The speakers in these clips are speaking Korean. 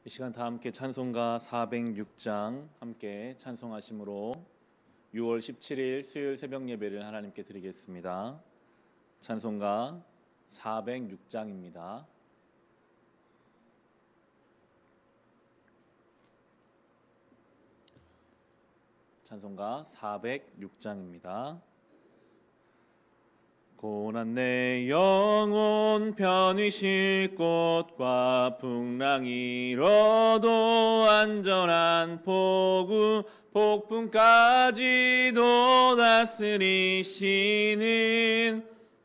이 시간 다 함께 찬송가 406장 함께 찬송하심으로 6월 17일 수요일 새벽 예배를 하나님께 드리겠습니다. 찬송가 406장입니다. 찬송가 406장입니다. 고난 내 영혼 편히 쉴 곳과 풍랑이 일어도 안전한 포구 폭풍까지도 다스리시는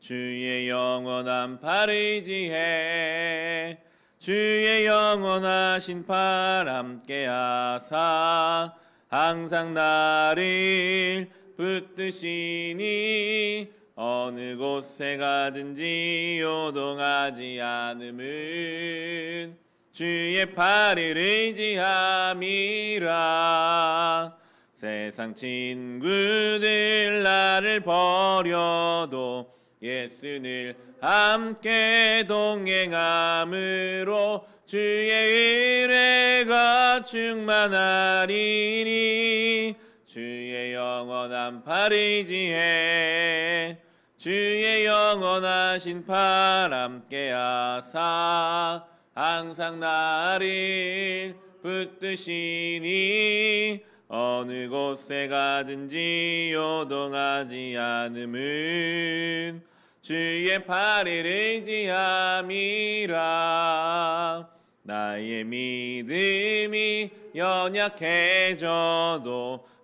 주의 영원한 팔 의지해 주의 영원하신 팔 함께 하사 항상 나를 붙드시니 어느 곳에 가든지 요동하지 않음은 주의 팔을 의지함이라. 세상 친구들 나를 버려도 예수를 함께 동행함으로 주의 은혜가 충만하리니 주의 영원한 팔 의지해 주의 영원하신 팔 함께 하사 항상 나를 붙드시니 어느 곳에 가든지 요동하지 않음은 주의 팔을 의지함이라. 나의 믿음이 연약해져도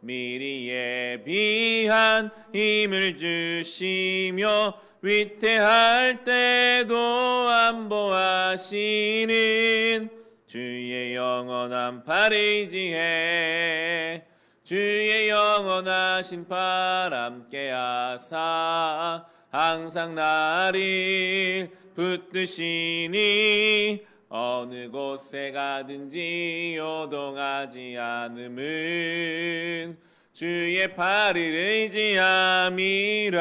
미리 예비한 힘을 주시며 위태할 때도 안보하시는 주의 영원한 팔 의지해 주의 영원하신 팔 함께 하사 항상 나를 붙드시니 어느 곳에 가든지 요동하지 않음은 주의 팔을 의지함이라.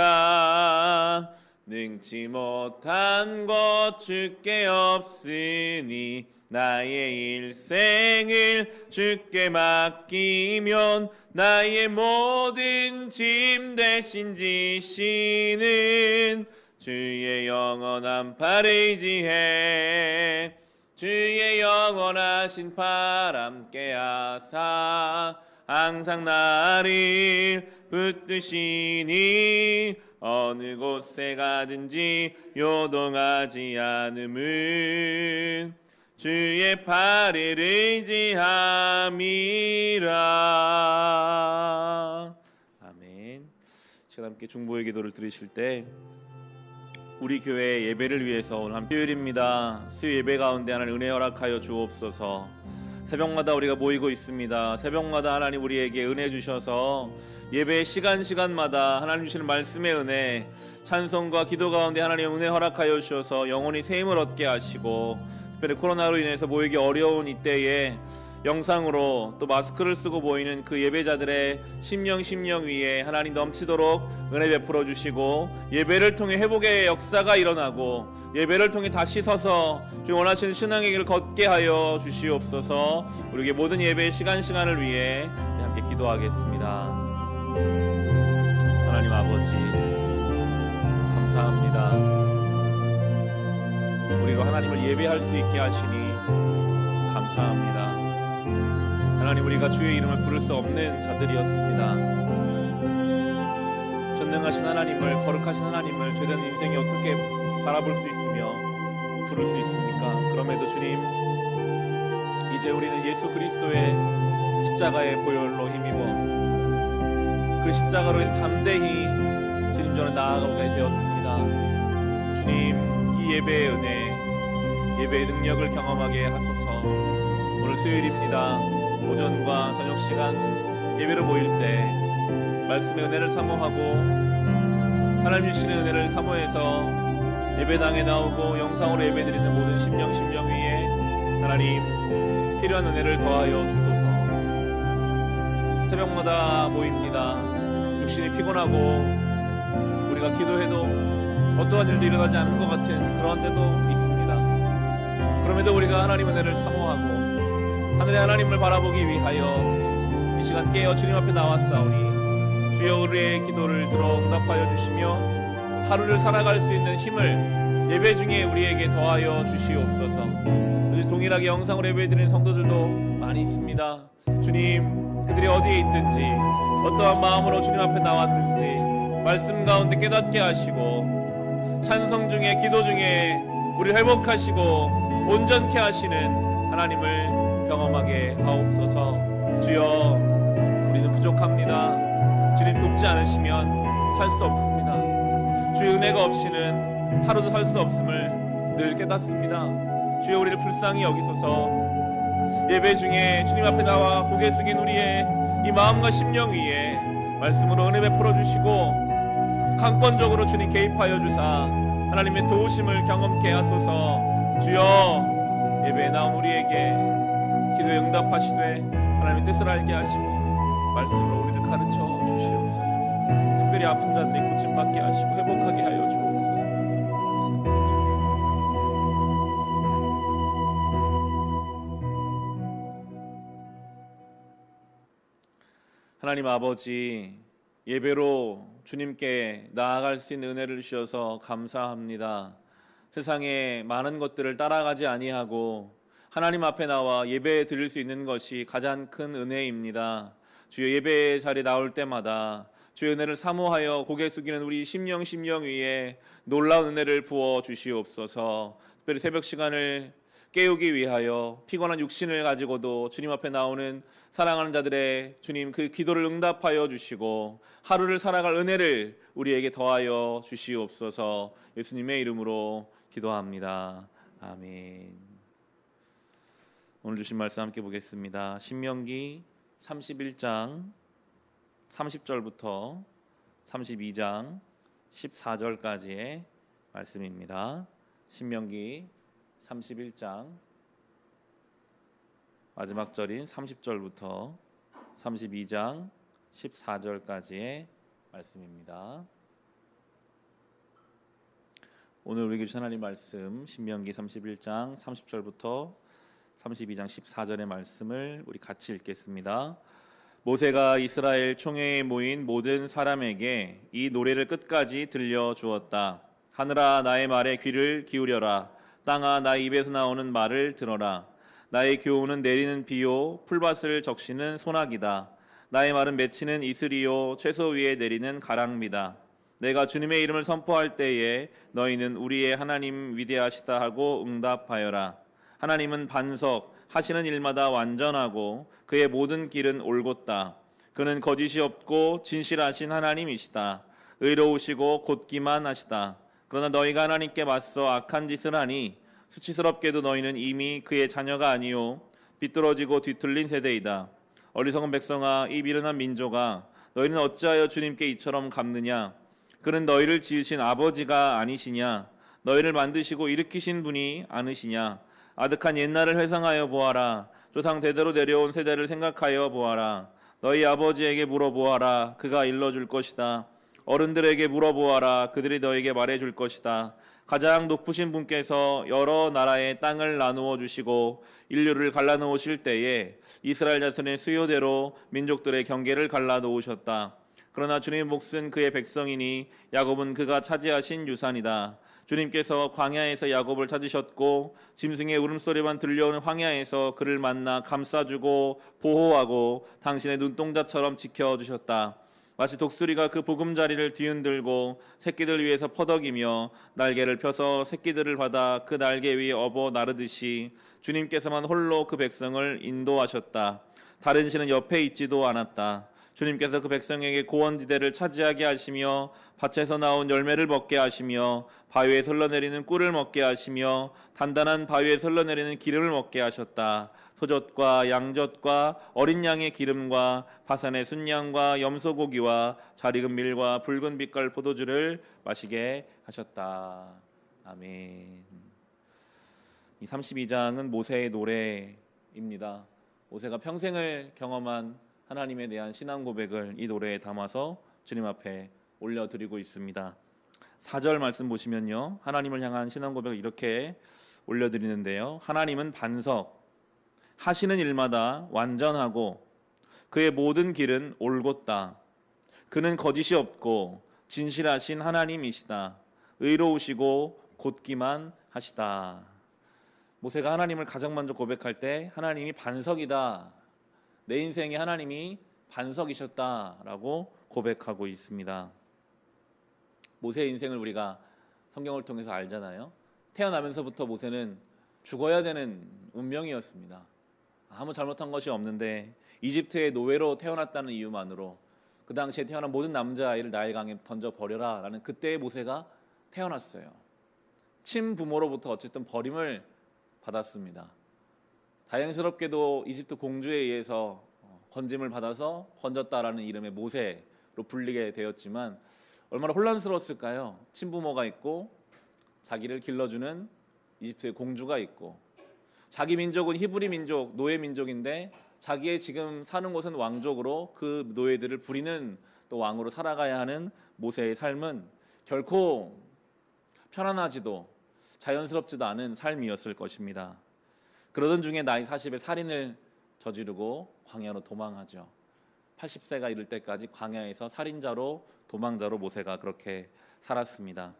능치 못한 것 주께 없으니 나의 일생을 주께 맡기면 나의 모든 짐 대신 지시는 주의 영원한 팔 의지해 주의 영원하신 팔 함께 하사 항상 나를 붙드시니 어느 곳에 가든지 요동하지 않음은 주의 팔을 의지함이라. 아멘. 시간 함께 중보의 기도를 드리실 때 우리 교회 예배를 위해서 오늘 수요일입니다. 수요 예배 가운데 하나님 은혜 허락하여 주옵소서. 새벽마다 우리가 모이고 있습니다. 새벽마다 하나님 우리에게 은혜 주셔서 예배 시간마다 하나님 주시는 말씀의 은혜, 찬송과 기도 가운데 하나님 은혜 허락하여 주셔서 영혼이 새 힘을 얻게 하시고, 특별히 코로나로 인해서 모이기 어려운 이때에 영상으로 또 마스크를 쓰고 보이는 그 예배자들의 심령 위에 하나님 넘치도록 은혜 베풀어 주시고, 예배를 통해 회복의 역사가 일어나고 예배를 통해 다시 서서 주님 원하시는 신앙의 길을 걷게 하여 주시옵소서. 우리에게 모든 예배의 시간을 위해 함께 기도하겠습니다. 하나님 아버지 감사합니다. 우리로 하나님을 예배할 수 있게 하시니 감사합니다. 하나님 우리가 주의 이름을 부를 수 없는 자들이었습니다. 전능하신 하나님을, 거룩하신 하나님을 죄된 인생이 어떻게 바라볼 수 있으며 부를 수 있습니까? 그럼에도 주님, 이제 우리는 예수 그리스도의 십자가의 보혈로 힘입어 그 십자가로 담대히 주님 전에 나아가게 되었습니다. 주님, 이 예배의 은혜, 예배의 능력을 경험하게 하소서. 오늘 수요일입니다. 오전과 저녁 시간 예배로 모일 때 말씀의 은혜를 사모하고 하나님 주시는 은혜를 사모해서 예배당에 나오고 영상으로 예배드리는 모든 심령 위에 하나님 필요한 은혜를 더하여 주소서. 새벽마다 모입니다. 육신이 피곤하고 우리가 기도해도 어떠한 일도 일어나지 않는 것 같은 그런 때도 있습니다. 그럼에도 우리가 하나님 은혜를 사모하고 하늘의 하나님을 바라보기 위하여 이 시간 깨어 주님 앞에 나왔사오니 주여 우리의 기도를 들어 응답하여 주시며 하루를 살아갈 수 있는 힘을 예배 중에 우리에게 더하여 주시옵소서. 동일하게 영상으로 예배드리는 성도들도 많이 있습니다. 주님, 그들이 어디에 있든지 어떠한 마음으로 주님 앞에 나왔든지 말씀 가운데 깨닫게 하시고 찬송 중에 기도 중에 우리를 회복하시고 온전케 하시는 하나님을 경험하게 하옵소서. 주여, 우리는 부족합니다. 주님 돕지 않으시면 살 수 없습니다. 주의 은혜가 없이는 하루도 살 수 없음을 늘 깨닫습니다. 주여, 우리를 불쌍히 여기소서. 예배 중에 주님 앞에 나와 고개 숙인 우리의 이 마음과 심령 위에 말씀으로 은혜 베풀어 주시고 강권적으로 주님 개입하여 주사 하나님의 도우심을 경험케 하소서. 주여, 예배에 나온 우리에게 기도에 응답하시되 하나님의 뜻을 알게 하시고 말씀으로 우리를 가르쳐 주시옵소서. 특별히 아픈 자들이 고침받게 하시고 회복하게 하여 주옵소서. 하나님 아버지, 예배로 주님께 나아갈 수 있는 은혜를 주셔서 감사합니다. 세상에 많은 것들을 따라가지 아니하고 하나님 앞에 나와 예배 드릴 수 있는 것이 가장 큰 은혜입니다. 주여, 예배 자리에 나올 때마다 주의 은혜를 사모하여 고개 숙이는 우리 심령 위에 놀라운 은혜를 부어 주시옵소서. 특별히 새벽 시간을 깨우기 위하여 피곤한 육신을 가지고도 주님 앞에 나오는 사랑하는 자들의 주님 그 기도를 응답하여 주시고 하루를 살아갈 은혜를 우리에게 더하여 주시옵소서. 예수님의 이름으로 기도합니다. 아멘. 오늘 주신 말씀 함께 보겠습니다. 신명기 31장 30절부터 32장 14절까지의 말씀입니다. 신명기 31장 마지막 절인 30절부터 32장 14절까지의 말씀입니다. 오늘 우리에게 주신 하나님 말씀 신명기 31장 30절부터 32장 14절의 말씀을 우리 같이 읽겠습니다. 모세가 이스라엘 총회에 모인 모든 사람에게 이 노래를 끝까지 들려주었다. 하늘아, 나의 말에 귀를 기울여라. 땅아, 나의 입에서 나오는 말을 들어라. 나의 교훈은 내리는 비요 풀밭을 적시는 소나기다. 나의 말은 맺히는 이슬이요 채소 위에 내리는 가랑비다. 내가 주님의 이름을 선포할 때에 너희는 우리의 하나님 위대하시다 하고 응답하여라. 하나님은 반석, 하시는 일마다 완전하고 그의 모든 길은 올곧다. 그는 거짓이 없고 진실하신 하나님이시다. 의로우시고 곧기만 하시다. 그러나 너희가 하나님께 맞서 악한 짓을 하니 수치스럽게도 너희는 이미 그의 자녀가 아니요 비뚤어지고 뒤틀린 세대이다. 어리석은 백성아, 이 미련한 민족아, 너희는 어찌하여 주님께 이처럼 갚느냐? 그는 너희를 지으신 아버지가 아니시냐? 너희를 만드시고 일으키신 분이 아니시냐? 아득한 옛날을 회상하여 보아라. 조상 대대로 내려온 세대를 생각하여 보아라. 너희 아버지에게 물어보아라. 그가 일러줄 것이다. 어른들에게 물어보아라. 그들이 너에게 말해줄 것이다. 가장 높으신 분께서 여러 나라의 땅을 나누어 주시고 인류를 갈라놓으실 때에 이스라엘 자손의 수요대로 민족들의 경계를 갈라놓으셨다. 그러나 주님의 몫은 그의 백성이니 야곱은 그가 차지하신 유산이다. 주님께서 광야에서 야곱을 찾으셨고 짐승의 울음소리만 들려오는 황야에서 그를 만나 감싸주고 보호하고 당신의 눈동자처럼 지켜주셨다. 마치 독수리가 그 보금자리를 뒤흔들고 새끼들 위에서 퍼덕이며 날개를 펴서 새끼들을 받아 그 날개 위에 업어 나르듯이 주님께서만 홀로 그 백성을 인도하셨다. 다른 신은 옆에 있지도 않았다. 주님께서 그 백성에게 고원지대를 차지하게 하시며 밭에서 나온 열매를 먹게 하시며 바위에 흘러내리는 꿀을 먹게 하시며 단단한 바위에 흘러내리는 기름을 먹게 하셨다. 소젖과 양젖과 어린 양의 기름과 바산의 순양과 염소고기와 잘 익은 밀과 붉은 빛깔 포도주를 마시게 하셨다. 아멘. 이 32장은 모세의 노래입니다. 모세가 평생을 경험한 하나님에 대한 신앙 고백을 이 노래에 담아서 주님 앞에 올려드리고 있습니다. 4절 말씀 보시면요, 하나님을 향한 신앙 고백을 이렇게 올려드리는데요. 하나님은 반석, 하시는 일마다 완전하고 그의 모든 길은 올곧다. 그는 거짓이 없고 진실하신 하나님이시다. 의로우시고 곧기만 하시다. 모세가 하나님을 가장 먼저 고백할 때 하나님이 반석이다. 내 인생에 하나님이 반석이셨다라고 고백하고 있습니다. 모세의 인생을 우리가 성경을 통해서 알잖아요. 태어나면서부터 모세는 죽어야 되는 운명이었습니다. 아무 잘못한 것이 없는데 이집트의 노예로 태어났다는 이유만으로 그 당시에 태어난 모든 남자아이를 나일강에 던져버려라 라는 그때의 모세가 태어났어요. 친부모로부터 어쨌든 버림을 받았습니다. 다행스럽게도 이집트 공주에 의해서 건짐을 받아서 건졌다라는 이름의 모세로 불리게 되었지만 얼마나 혼란스러웠을까요? 친부모가 있고 자기를 길러주는 이집트의 공주가 있고 자기 민족은 히브리 민족, 노예 민족인데 자기의 지금 사는 곳은 왕족으로 그 노예들을 부리는 또 왕으로 살아가야 하는 모세의 삶은 결코 편안하지도 자연스럽지도 않은 삶이었을 것입니다. 그러던 중에 나이 40에 살인을 저지르고 광야로 도망하죠. 80세가 이를 때까지 광야에서 살인자로 도망자로 모세가 그렇게 살았습니다.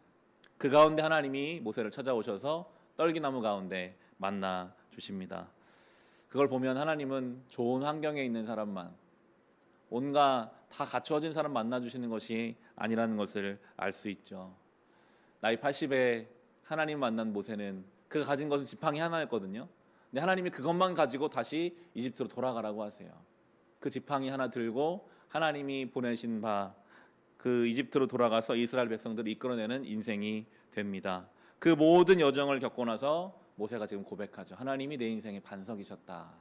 그 가운데 하나님이 모세를 찾아오셔서 떨기나무 가운데 만나 주십니다. 그걸 보면 하나님은 좋은 환경에 있는 사람만, 온갖 다 갖추어진 사람 만나 주시는 것이 아니라는 것을 알 수 있죠. 나이 80에 하나님 만난 모세는 그가 가진 것은 지팡이 하나였거든요. 근데 하나님이 그것만 가지고 다시 이집트로 돌아가라고 하세요. 그 지팡이 하나 들고 하나님이 보내신 바 그 이집트로 돌아가서 이스라엘 백성들을 이끌어내는 인생이 됩니다. 그 모든 여정을 겪고 나서 모세가 지금 고백하죠. 하나님이 내 인생의 반석이셨다.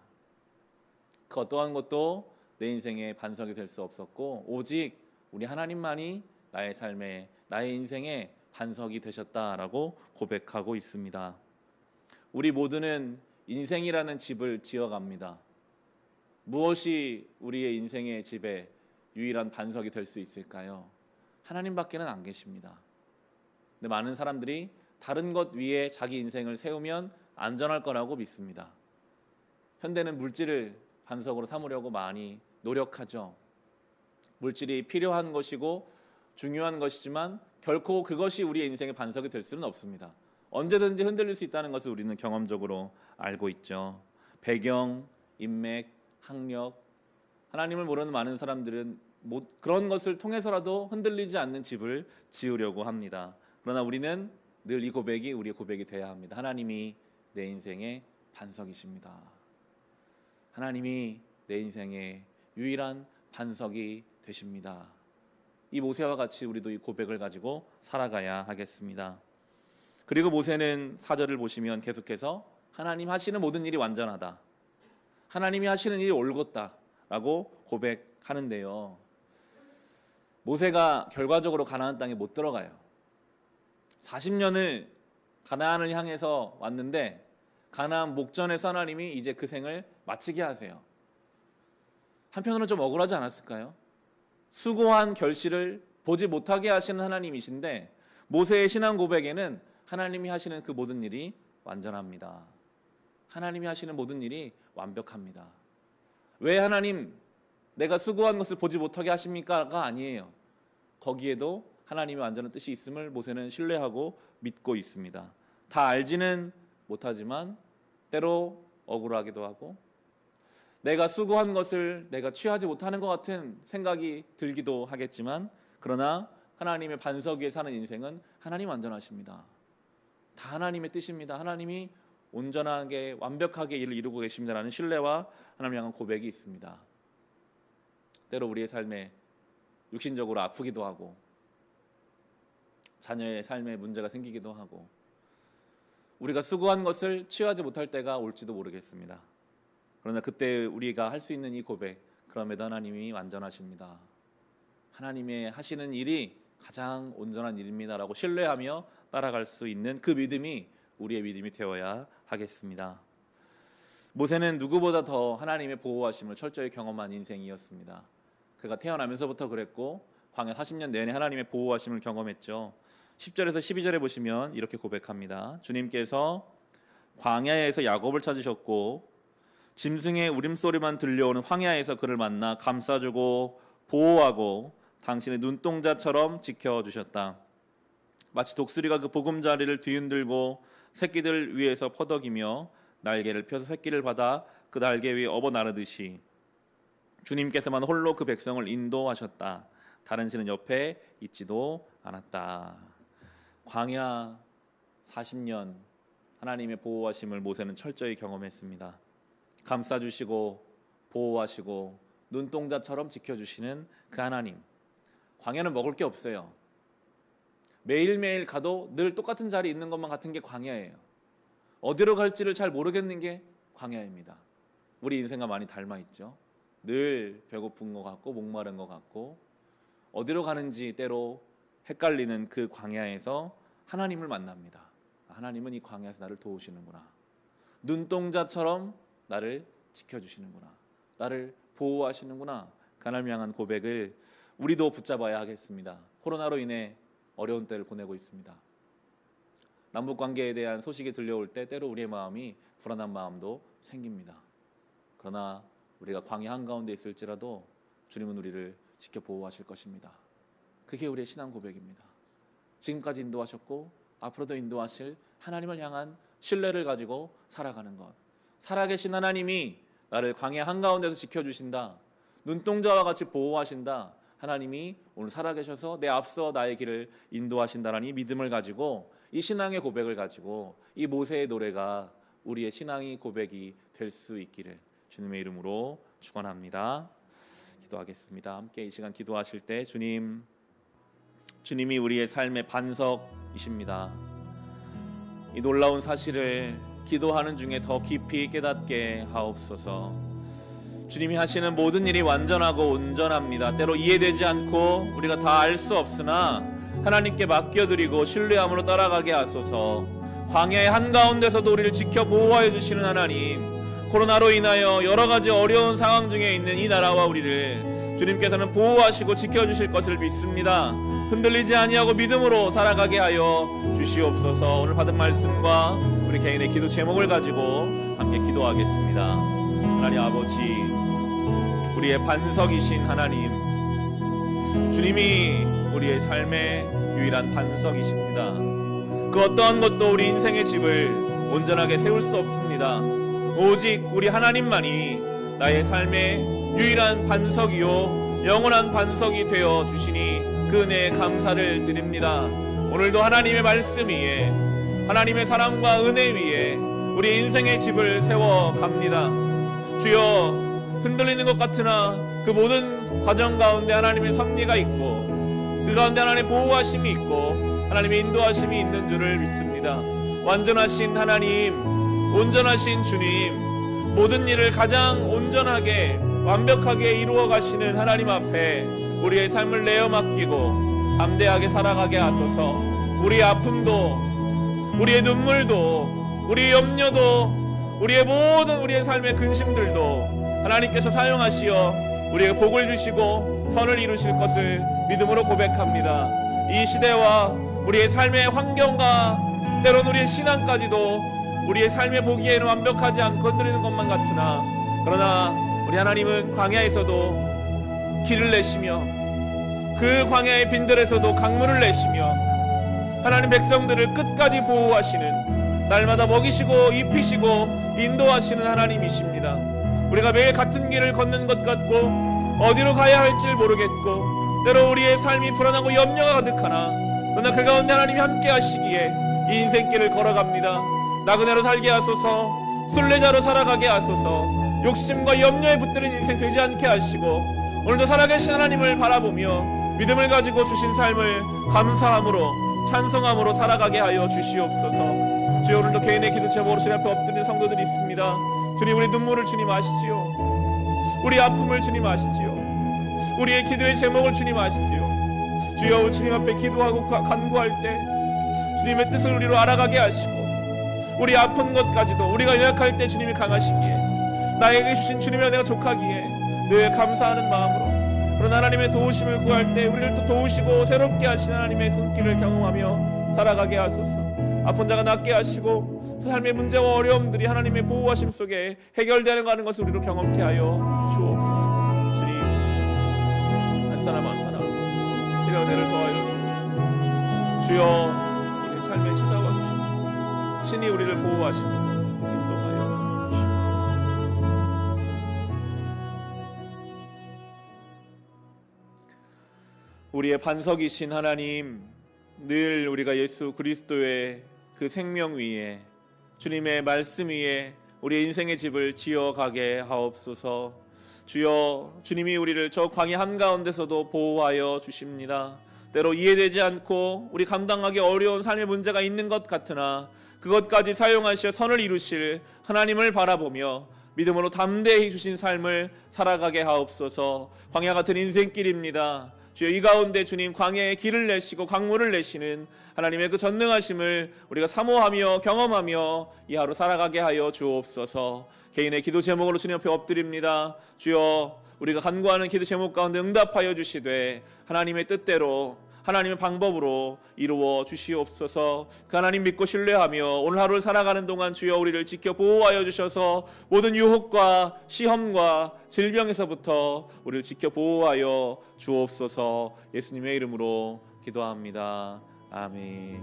그 어떠한 것도 내 인생의 반석이 될 수 없었고 오직 우리 하나님만이 나의 삶에 나의 인생의 반석이 되셨다라고 고백하고 있습니다. 우리 모두는 인생이라는 집을 지어갑니다. 무엇이 우리의 인생의 집에 유일한 반석이 될 수 있을까요? 하나님밖에는 안 계십니다. 근데 많은 사람들이 다른 것 위에 자기 인생을 세우면 안전할 거라고 믿습니다. 현대는 물질을 반석으로 삼으려고 많이 노력하죠. 물질이 필요한 것이고 중요한 것이지만 결코 그것이 우리의 인생의 반석이 될 수는 없습니다. 언제든지 흔들릴 수 있다는 것을 우리는 경험적으로 알고 있죠. 배경, 인맥, 학력, 하나님을 모르는 많은 사람들은 그런 것을 통해서라도 흔들리지 않는 집을 지으려고 합니다. 그러나 우리는 늘 이 고백이 우리의 고백이 돼야 합니다. 하나님이 내 인생의 반석이십니다. 하나님이 내 인생의 유일한 반석이 되십니다. 이 모세와 같이 우리도 이 고백을 가지고 살아가야 하겠습니다. 그리고 모세는 4절을 보시면 계속해서 하나님 하시는 모든 일이 완전하다. 하나님이 하시는 일이 올곧다 라고 고백하는데요. 모세가 결과적으로 가나안 땅에 못 들어가요. 40년을 가나안을 향해서 왔는데 가나안 목전에서 하나님이 이제 그 생을 마치게 하세요. 한편으로는 좀 억울하지 않았을까요? 수고한 결실을 보지 못하게 하시는 하나님이신데 모세의 신앙 고백에는 하나님이 하시는 그 모든 일이 완전합니다. 하나님이 하시는 모든 일이 완벽합니다. 왜 하나님 내가 수고한 것을 보지 못하게 하십니까가 아니에요. 거기에도 하나님의 완전한 뜻이 있음을 모세는 신뢰하고 믿고 있습니다. 다 알지는 못하지만 때로 억울하기도 하고 내가 수고한 것을 내가 취하지 못하는 것 같은 생각이 들기도 하겠지만 그러나 하나님의 반석 위에 사는 인생은 하나님 완전하십니다. 다 하나님의 뜻입니다. 하나님이 온전하게 완벽하게 일을 이루고 계십니다라는 신뢰와 하나님 향한 고백이 있습니다. 때로 우리의 삶에 육신적으로 아프기도 하고 자녀의 삶에 문제가 생기기도 하고 우리가 수고한 것을 취하지 못할 때가 올지도 모르겠습니다. 그러나 그때 우리가 할 수 있는 이 고백, 그럼에도 하나님이 완전하십니다. 하나님의 하시는 일이 가장 온전한 일입니다라고 신뢰하며 따라갈 수 있는 그 믿음이 우리의 믿음이 되어야 하겠습니다. 모세는 누구보다 더 하나님의 보호하심을 철저히 경험한 인생이었습니다. 그가 태어나면서부터 그랬고 광야 40년 내내 하나님의 보호하심을 경험했죠. 10절에서 12절에 보시면 이렇게 고백합니다. 주님께서 광야에서 야곱을 찾으셨고 짐승의 울음소리만 들려오는 황야에서 그를 만나 감싸주고 보호하고 당신의 눈동자처럼 지켜주셨다. 마치 독수리가 그 보금자리를 뒤흔들고 새끼들 위에서 퍼덕이며 날개를 펴서 새끼를 받아 그 날개 위에 업어 나르듯이 주님께서만 홀로 그 백성을 인도하셨다. 다른 신은 옆에 있지도 않았다. 광야 40년 하나님의 보호하심을 모세는 철저히 경험했습니다. 감싸주시고 보호하시고 눈동자처럼 지켜주시는 그 하나님. 광야는 먹을 게 없어요. 매일매일 가도 늘 똑같은 자리에 있는 것만 같은 게 광야예요. 어디로 갈지를 잘 모르겠는 게 광야입니다. 우리 인생과 많이 닮아 있죠. 늘 배고픈 것 같고 목마른 것 같고 어디로 가는지 때로 헷갈리는 그 광야에서 하나님을 만납니다. 하나님은 이 광야에서 나를 도우시는구나. 눈동자처럼 나를 지켜주시는구나. 나를 보호하시는구나. 하나님을 향한 고백을 우리도 붙잡아야 하겠습니다. 코로나로 인해 어려운 때를 보내고 있습니다. 남북관계에 대한 소식이 들려올 때 때로 우리의 마음이 불안한 마음도 생깁니다. 그러나 우리가 광야 한가운데 있을지라도 주님은 우리를 지켜 보호하실 것입니다. 그게 우리의 신앙 고백입니다. 지금까지 인도하셨고 앞으로도 인도하실 하나님을 향한 신뢰를 가지고 살아가는 것. 살아계신 하나님이 나를 광야 한가운데서 지켜주신다. 눈동자와 같이 보호하신다. 하나님이 오늘 살아계셔서 내 앞서 나의 길을 인도하신다라는 이 믿음을 가지고 이 신앙의 고백을 가지고 이 모세의 노래가 우리의 신앙의 고백이 될 수 있기를 주님의 이름으로 축원합니다. 기도하겠습니다. 함께 이 시간 기도하실 때 주님이 우리의 삶의 반석이십니다. 이 놀라운 사실을 기도하는 중에 더 깊이 깨닫게 하옵소서. 주님이 하시는 모든 일이 완전하고 온전합니다. 때로 이해되지 않고 우리가 다 알 수 없으나 하나님께 맡겨드리고 신뢰함으로 따라가게 하소서. 광야의 한가운데서도 우리를 지켜 보호하여 주시는 하나님, 코로나로 인하여 여러 가지 어려운 상황 중에 있는 이 나라와 우리를 주님께서는 보호하시고 지켜주실 것을 믿습니다. 흔들리지 아니하고 믿음으로 살아가게 하여 주시옵소서. 오늘 받은 말씀과 우리 개인의 기도 제목을 가지고 함께 기도하겠습니다. 하나님 아버지, 우리의 반석이신 하나님, 주님이 우리의 삶의 유일한 반석이십니다. 그 어떠한 것도 우리 인생의 집을 온전하게 세울 수 없습니다. 오직 우리 하나님만이 나의 삶의 유일한 반석이요 영원한 반석이 되어 주시니 그 은혜에 감사를 드립니다. 오늘도 하나님의 말씀 위에, 하나님의 사랑과 은혜 위에 우리 인생의 집을 세워갑니다. 주여, 흔들리는 것 같으나 그 모든 과정 가운데 하나님의 섭리가 있고 그 가운데 하나님의 보호하심이 있고 하나님의 인도하심이 있는 줄을 믿습니다. 완전하신 하나님, 온전하신 주님, 모든 일을 가장 온전하게 완벽하게 이루어 가시는 하나님 앞에 우리의 삶을 내어 맡기고 담대하게 살아가게 하소서. 우리의 아픔도, 우리의 눈물도, 우리의 염려도, 우리의 삶의 근심들도 하나님께서 사용하시어 우리에게 복을 주시고 선을 이루실 것을 믿음으로 고백합니다. 이 시대와 우리의 삶의 환경과 때로는 우리의 신앙까지도 우리의 삶에 보기에는 완벽하지 않고 흔들리는 것만 같으나, 그러나 우리 하나님은 광야에서도 길을 내시며 그 광야의 빈들에서도 강물을 내시며 하나님 백성들을 끝까지 보호하시는, 날마다 먹이시고 입히시고 인도하시는 하나님이십니다. 우리가 매일 같은 길을 걷는 것 같고 어디로 가야 할지 모르겠고 때로 우리의 삶이 불안하고 염려가 가득하나, 그러나 그 가운데 하나님이 함께 하시기에 이 인생길을 걸어갑니다. 나그네로 살게 하소서. 순례자로 살아가게 하소서. 욕심과 염려에 붙들린 인생 되지 않게 하시고 오늘도 살아계신 하나님을 바라보며 믿음을 가지고 주신 삶을 감사함으로 찬송함으로 살아가게 하여 주시옵소서. 주여, 오늘도 개인의 기도 제목으로 주님 앞에 엎드리는 성도들이 있습니다. 주님, 우리 눈물을 주님 아시지요. 우리 아픔을 주님 아시지요. 우리의 기도의 제목을 주님 아시지요. 주여, 주님 앞에 기도하고 간구할 때 주님의 뜻을 우리로 알아가게 하시고 우리 아픈 것까지도 우리가 연약할 때 주님이 강하시기에 나에게 주신 주님의 은혜가 족하기에 늘 감사하는 마음으로, 그런 하나님의 도우심을 구할 때 우리를 또 도우시고 새롭게 하신 하나님의 손길을 경험하며 살아가게 하소서. 아픈 자가 낫게 하시고 삶의 문제와 어려움들이 하나님의 보호하심 속에 해결되는 하는 것을 우리로 경험케 하여 주옵소서. 주님, 한 사람 한 사람 이런 은혜를 더하여 주옵소서. 주여, 우리 삶에 찾아와 주시옵소서. 신이 우리를 보호하시고 인도하여 주시옵소서. 우리의 반석이신 하나님, 늘 우리가 예수 그리스도의 그 생명 위에, 주님의 말씀 위에 우리의 인생의 집을 지어가게 하옵소서. 주여, 주님이 우리를 저 광야 한가운데서도 보호하여 주십니다. 때로 이해되지 않고 우리 감당하기 어려운 삶의 문제가 있는 것 같으나 그것까지 사용하시어 선을 이루실 하나님을 바라보며 믿음으로 담대히 주신 삶을 살아가게 하옵소서. 광야 같은 인생길입니다. 주여, 이 가운데 주님 광야에 길을 내시고 강물을 내시는 하나님의 그 전능하심을 우리가 사모하며 경험하며 이 하루 살아가게 하여 주옵소서. 개인의 기도 제목으로 주님 앞에 엎드립니다. 주여, 우리가 간구하는 기도 제목 가운데 응답하여 주시되 하나님의 뜻대로 하나님의 방법으로 이루어 주시옵소서. 그 하나님 믿고 신뢰하며 오늘 하루를 살아가는 동안 주여 우리를 지켜 보호하여 주셔서 모든 유혹과 시험과 질병에서부터 우리를 지켜 보호하여 주옵소서. 예수님의 이름으로 기도합니다. 아멘.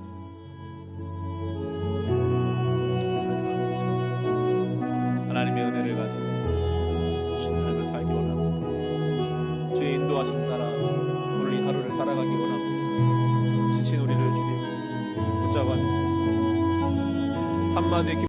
하나님의 은혜를 가지고 주신 삶을 살기 원합니다. 주의 인도하심 따라 오늘 이 하루를 살아가기 원합니다. 지친 우리를 주님 붙잡아 주소서. 한마디의